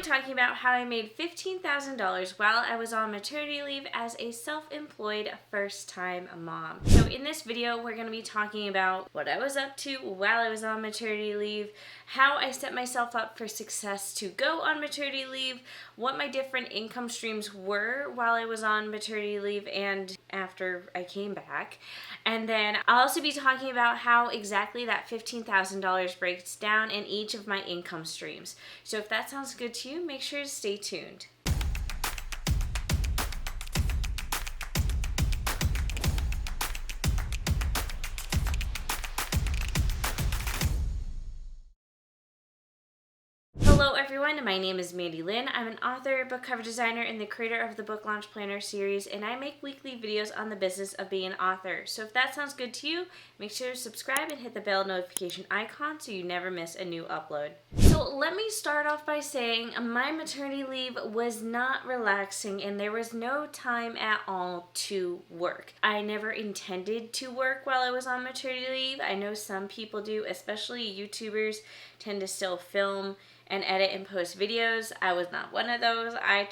talking about how I made $15,000 while I was on maternity leave as a self-employed first-time mom. So in this video, we're going to be talking about what I was up to while I was on maternity leave, how I set myself up for success to go on maternity leave, what my different income streams were while I was on maternity leave and after I came back. And then I'll also be talking about how exactly that $15,000 breaks down in each of my income streams. So if that sounds good to you, make sure to stay tuned. Hello everyone, my name is Lynn. I'm an author, book cover designer, and the creator of the Book Launch Planner series, and I make weekly videos on the business of being an author. So if that sounds good to you, make sure to subscribe and hit the bell notification icon so you never miss a new upload. So let me start off by saying my maternity leave was not relaxing and there was no time at all to work. I never intended to work while I was on maternity leave. I know some people do, especially YouTubers tend to still film and edit and post videos. I was not one of those. I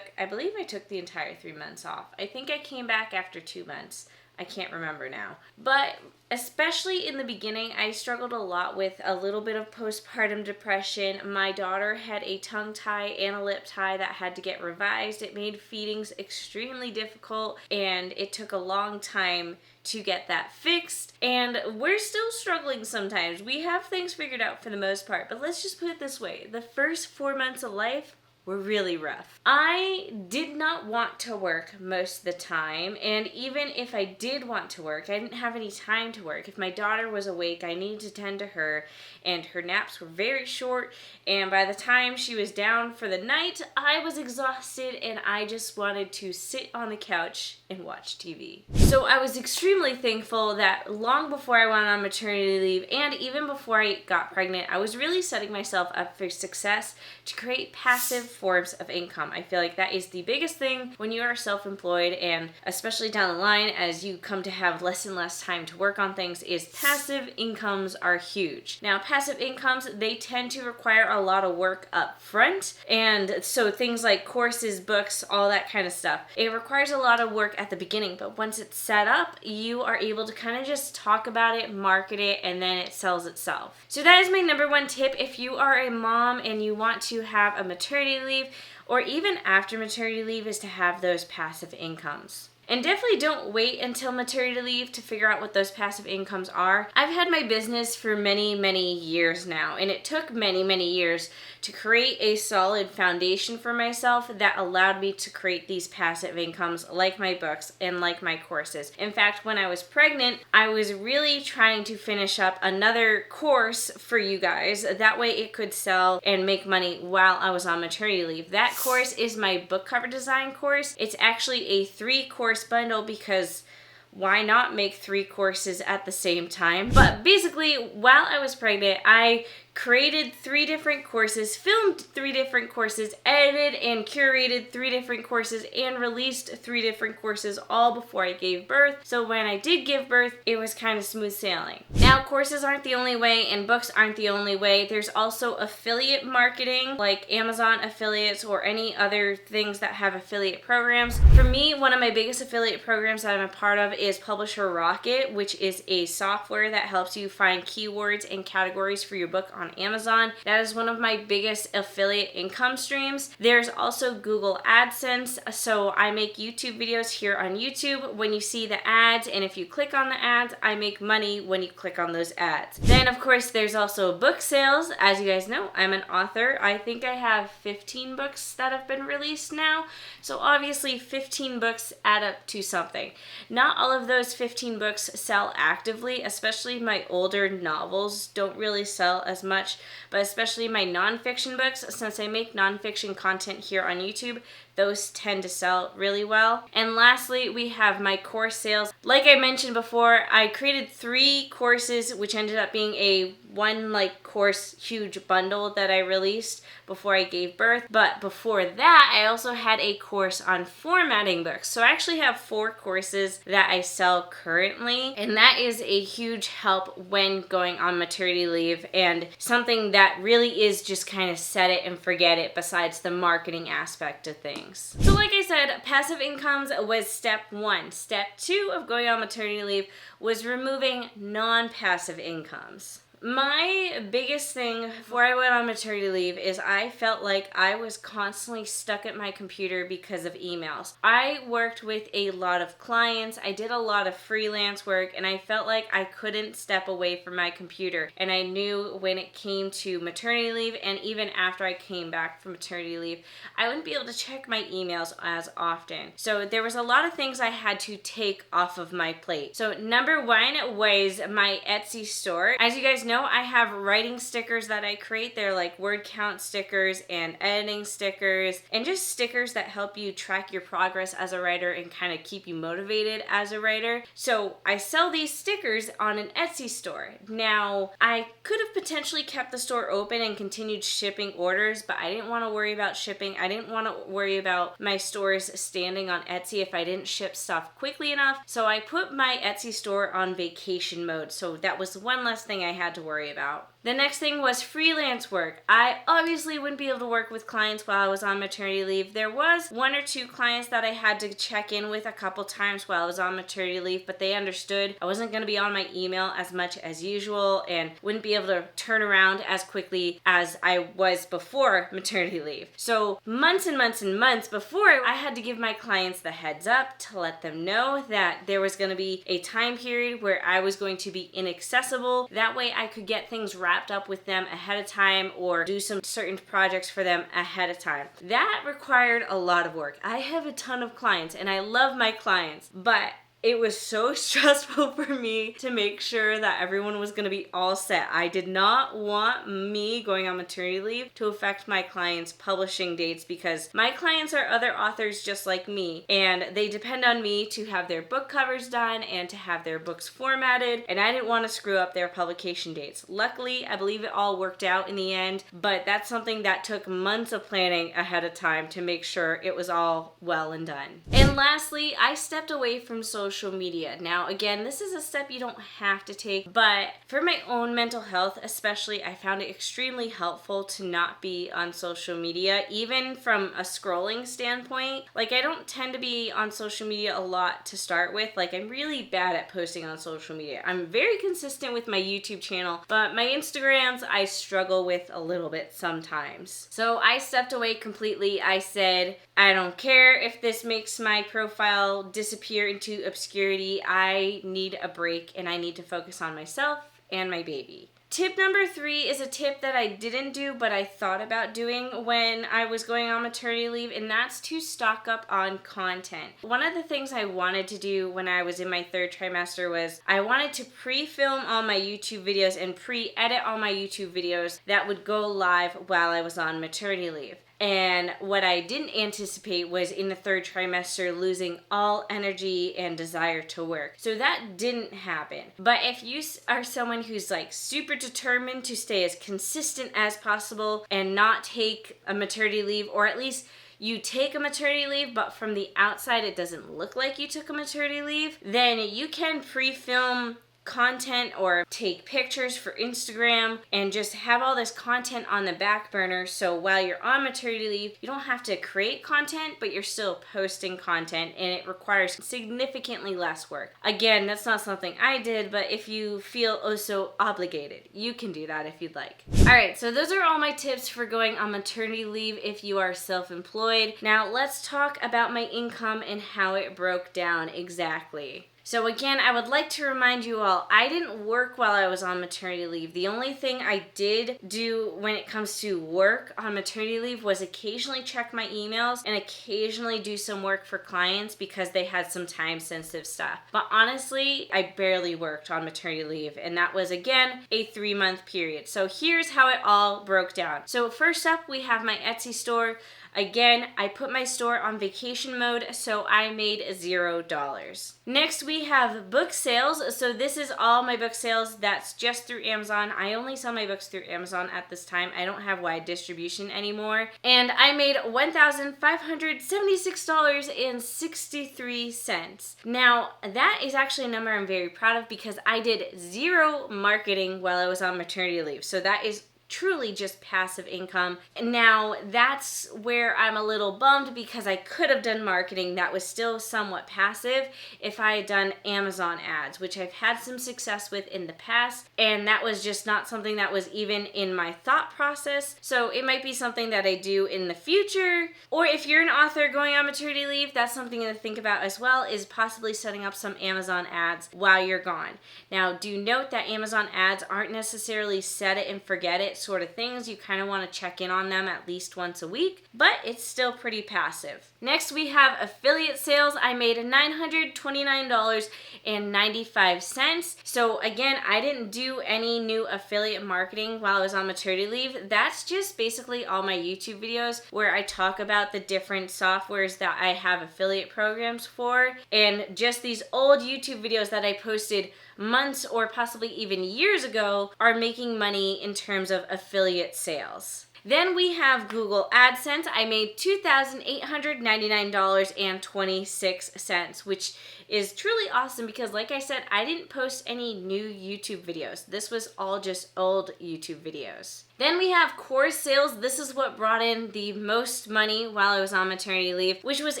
believe I took the entire 3 months off. I think I came back after 2 months. I can't remember now. But especially in the beginning, I struggled a lot with a little bit of postpartum depression. My daughter had a tongue tie and a lip tie that had to get revised. It made feedings extremely difficult, and it took a long time to get that fixed. And we're still struggling sometimes. We have things figured out for the most part, but let's just put it this way. The first 4 months of life were really rough. I did not want to work most of the time, and even if I did want to work, I didn't have any time to work. If my daughter was awake, I needed to tend to her, and her naps were very short, and by the time she was down for the night, I was exhausted and I just wanted to sit on the couch and watch TV. So I was extremely thankful that long before I went on maternity leave and even before I got pregnant, I was really setting myself up for success to create passive forms of income. I feel like that is the biggest thing when you are self-employed, and especially down the line as you come to have less and less time to work on things, is passive incomes are huge. Now, passive incomes, they tend to require a lot of work up front, and so things like courses, books, all that kind of stuff. It requires a lot of work at the beginning, but once it's set up, you are able to kind of just talk about it, market it, and then it sells itself. So that is my number one tip if you are a mom and you want to have a maternity leave or even after maternity leave, is to have those passive incomes. And definitely don't wait until maternity leave to figure out what those passive incomes are. I've had my business for many, many years now, and it took many, many years to create a solid foundation for myself that allowed me to create these passive incomes like my books and like my courses. In fact, when I was pregnant, I was really trying to finish up another course for you guys. That way it could sell and make money while I was on maternity leave. That course is my book cover design course. It's actually a 3-course bundle because why not make 3 courses at the same time? But basically, while I was pregnant, I created 3 different courses, filmed 3 different courses, edited and curated 3 different courses, and released 3 different courses all before I gave birth. So when I did give birth, it was kind of smooth sailing. Now, courses aren't the only way and books aren't the only way. There's also affiliate marketing, like Amazon affiliates or any other things that have affiliate programs. For me, one of my biggest affiliate programs that I'm a part of is Publisher Rocket, which is a software that helps you find keywords and categories for your book on Amazon. That is one of my biggest affiliate income streams. There's also Google AdSense. So I make YouTube videos here on YouTube. When you see the ads and if you click on the ads, I make money when you click on those ads. Then of course there's also book sales. As you guys know, I'm an author. I think I have 15 books that have been released now. So obviously 15 books add up to something. Not all of those 15 books sell actively, especially my older novels don't really sell as much, but especially my nonfiction books, since I make nonfiction content here on YouTube, those tend to sell really well. And lastly, we have my course sales. Like I mentioned before, I created 3 courses, which ended up being a one course huge bundle that I released before I gave birth. But before that, I also had a course on formatting books. So I actually have 4 courses that I sell currently, and that is a huge help when going on maternity leave and something that really is just kind of set it and forget it besides the marketing aspect of things. So like I said, passive incomes was step 1. Step 2 of going on maternity leave was removing non-passive incomes. My biggest thing before I went on maternity leave is I felt like I was constantly stuck at my computer because of emails. I worked with a lot of clients, I did a lot of freelance work, and I felt like I couldn't step away from my computer. And I knew when it came to maternity leave, and even after I came back from maternity leave, I wouldn't be able to check my emails as often. So there was a lot of things I had to take off of my plate. So number 1 was my Etsy store. As you guys know, I have writing stickers that I create. They're like word count stickers and editing stickers and just stickers that help you track your progress as a writer and kind of keep you motivated as a writer. So I sell these stickers on an Etsy store. Now, I could have potentially kept the store open and continued shipping orders, but I didn't want to worry about shipping. I didn't want to worry about my stores standing on Etsy if I didn't ship stuff quickly enough. So I put my Etsy store on vacation mode. So that was one less thing I had to worry about. The next thing was freelance work. I obviously wouldn't be able to work with clients while I was on maternity leave. There was 1 or 2 clients that I had to check in with a couple times while I was on maternity leave, but they understood I wasn't going to be on my email as much as usual and wouldn't be able to turn around as quickly as I was before maternity leave. So months and months and months before, I had to give my clients the heads up to let them know that there was going to be a time period where I was going to be inaccessible. That way I could get things wrapped up with them ahead of time or do some certain projects for them ahead of time. That required a lot of work. I have a ton of clients and I love my clients, but it was so stressful for me to make sure that everyone was going to be all set. I did not want me going on maternity leave to affect my clients' publishing dates because my clients are other authors just like me and they depend on me to have their book covers done and to have their books formatted, and I didn't want to screw up their publication dates. Luckily, I believe it all worked out in the end, but that's something that took months of planning ahead of time to make sure it was all well and done. And lastly, I stepped away from social media. Now, again, this is a step you don't have to take, but for my own mental health especially, I found it extremely helpful to not be on social media, even from a scrolling standpoint. Like, I don't tend to be on social media a lot to start with. Like, I'm really bad at posting on social media. I'm very consistent with my YouTube channel, but my Instagrams, I struggle with a little bit sometimes. So I stepped away completely. I said, I don't care if this makes my profile disappear into obscurity. I need a break and I need to focus on myself and my baby. Tip number 3 is a tip that I didn't do, but I thought about doing when I was going on maternity leave, and that's to stock up on content. One of the things I wanted to do when I was in my 3rd trimester was I wanted to pre-film all my YouTube videos and pre-edit all my YouTube videos that would go live while I was on maternity leave. And what I didn't anticipate was in the 3rd trimester losing all energy and desire to work. So that didn't happen. But if you are someone who's like super determined to stay as consistent as possible and not take a maternity leave, or at least you take a maternity leave, but from the outside it doesn't look like you took a maternity leave, then you can pre-film content or take pictures for Instagram and just have all this content on the back burner, so while you're on maternity leave you don't have to create content, but you're still posting content, and it requires significantly less work. Again, that's not something I did, but if you feel oh so obligated, you can do that if you'd like. Alright, so those are all my tips for going on maternity leave if you are self-employed. Now let's talk about my income and how it broke down exactly. So again, I would like to remind you all, I didn't work while I was on maternity leave. The only thing I did do when it comes to work on maternity leave was occasionally check my emails and occasionally do some work for clients because they had some time-sensitive stuff. But honestly, I barely worked on maternity leave, and that was, again, a 3-month period. So here's how it all broke down. So first up, we have my Etsy store. Again, I put my store on vacation mode, so I made $0. Next, we have book sales. So this is all my book sales. That's just through Amazon. I only sell my books through Amazon at this time. I don't have wide distribution anymore. And I made $1,576.63. Now, that is actually a number I'm very proud of because I did 0 marketing while I was on maternity leave. So that is truly just passive income. Now, that's where I'm a little bummed because I could have done marketing that was still somewhat passive if I had done Amazon ads, which I've had some success with in the past, and that was just not something that was even in my thought process. So it might be something that I do in the future. Or if you're an author going on maternity leave, that's something to think about as well, is possibly setting up some Amazon ads while you're gone. Now, do note that Amazon ads aren't necessarily set it and forget it sort of things. You kind of want to check in on them at least once a week, but it's still pretty passive. Next, we have affiliate sales. I made $929.95. So again, I didn't do any new affiliate marketing while I was on maternity leave. That's just basically all my YouTube videos where I talk about the different softwares that I have affiliate programs for, and just these old YouTube videos that I posted months or possibly even years ago are making money in terms of affiliate sales. Then we have Google AdSense. I made $2,899.26, which is truly awesome because, like I said, I didn't post any new YouTube videos. This was all just old YouTube videos. Then we have course sales. This is what brought in the most money while I was on maternity leave, which was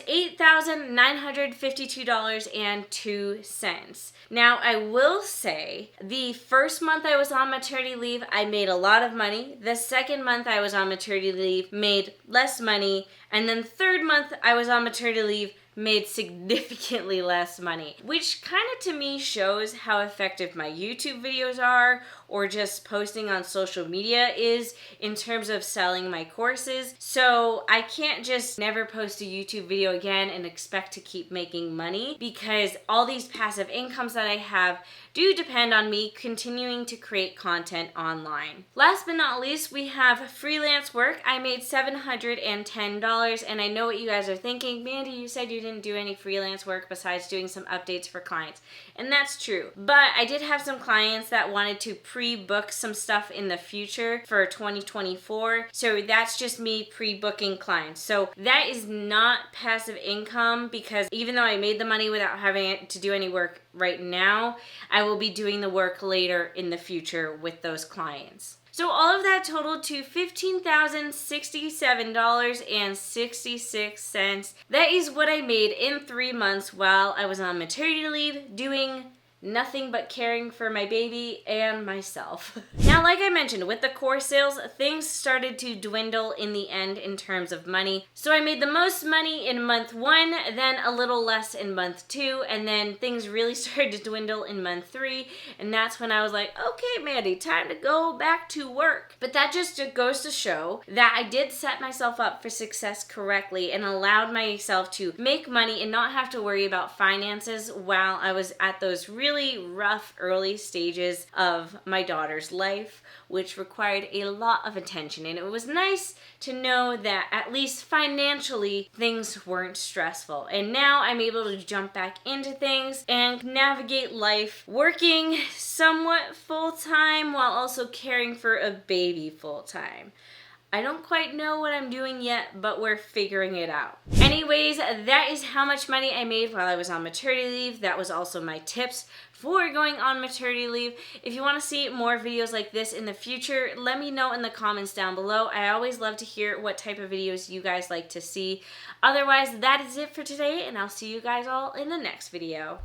$8,952.02. Now, I will say the first month I was on maternity leave, I made a lot of money. The second month I was on maternity leave, made less money. And then third month I was on maternity leave, made significantly less money, which kind of to me shows how effective my YouTube videos are, or just posting on social media is in terms of selling my courses. So I can't just never post a YouTube video again and expect to keep making money, because all these passive incomes that I have do depend on me continuing to create content online. Last but not least, we have freelance work. I made $710, and I know what you guys are thinking. Mandy, you said you didn't do any freelance work besides doing some updates for clients. And that's true. But I did have some clients that wanted to pre-book some stuff in the future for 2024. So that's just me pre-booking clients. So that is not passive income, because even though I made the money without having to do any work right now, I will be doing the work later in the future with those clients. So all of that totaled to $15,067.66. That is what I made in 3 months while I was on maternity leave, doing nothing but caring for my baby and myself. Now, like I mentioned, with the course sales, things started to dwindle in the end in terms of money. So I made the most money in month 1, then a little less in month 2, and then things really started to dwindle in month 3, and that's when I was like, okay, Mandy, time to go back to work. But that just goes to show that I did set myself up for success correctly and allowed myself to make money and not have to worry about finances while I was at those really rough early stages of my daughter's life, which required a lot of attention. And it was nice to know that at least financially things weren't stressful. And now I'm able to jump back into things and navigate life working somewhat full-time while also caring for a baby full-time. I don't quite know what I'm doing yet, but we're figuring it out. Anyways, that is how much money I made while I was on maternity leave. That was also my tips for going on maternity leave. If you want to see more videos like this in the future, let me know in the comments down below. I always love to hear what type of videos you guys like to see. Otherwise, that is it for today, and I'll see you guys all in the next video.